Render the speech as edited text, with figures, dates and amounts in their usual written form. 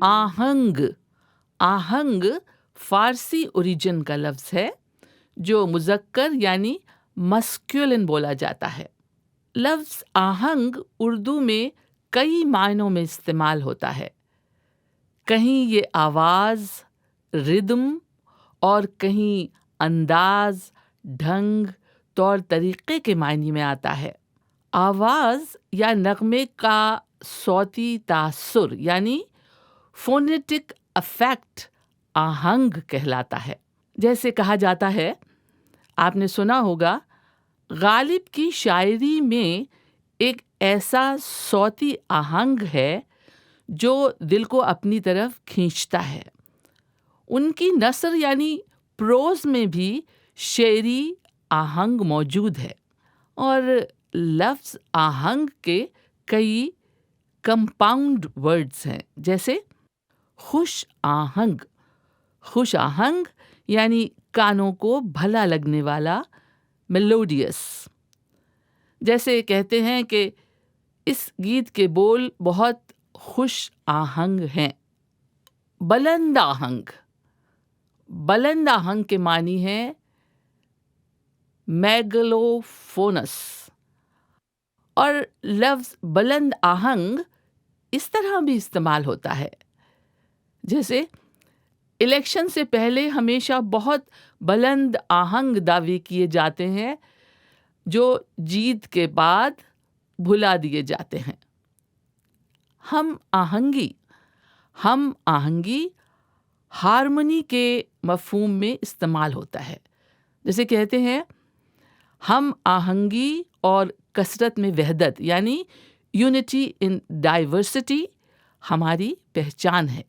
آہنگ. آہنگ فارسی اوریجن کا لفظ ہے جو مذکر یعنی مسکولن بولا جاتا ہے. لفظ آہنگ اردو میں کئی معنوں میں استعمال ہوتا ہے. کہیں یہ آواز، ردم اور کہیں انداز، ڈھنگ، طور طریقے کے معنی میں آتا ہے. آواز یا نغمے کا صوتی تاثر یعنی فونیٹک افیکٹ آہنگ کہلاتا ہے. جیسے کہا جاتا ہے، آپ نے سنا ہوگا، غالب کی شاعری میں ایک ایسا صوتی آہنگ ہے جو دل کو اپنی طرف کھینچتا ہے. ان کی نثر یعنی پروز میں بھی شعری آہنگ موجود ہے. اور لفظ آہنگ کے کئی کمپاؤنڈ ورڈز ہیں، جیسے خوش آہنگ. خوش آہنگ یعنی کانوں کو بھلا لگنے والا، میلوڈیس. جیسے کہتے ہیں کہ اس گیت کے بول بہت خوش آہنگ ہیں. بلند آہنگ. بلند آہنگ کے معنی ہے میگلوفونس. اور لفظ بلند آہنگ اس طرح بھی استعمال ہوتا ہے، جیسے الیکشن سے پہلے ہمیشہ بہت بلند آہنگ دعوے کیے جاتے ہیں جو جیت کے بعد بھلا دیے جاتے ہیں. ہم آہنگی. ہم آہنگی ہارمونی کے مفہوم میں استعمال ہوتا ہے. جیسے کہتے ہیں، ہم آہنگی اور کثرت میں وحدت یعنی یونٹی ان ڈائیورسٹی ہماری پہچان ہے.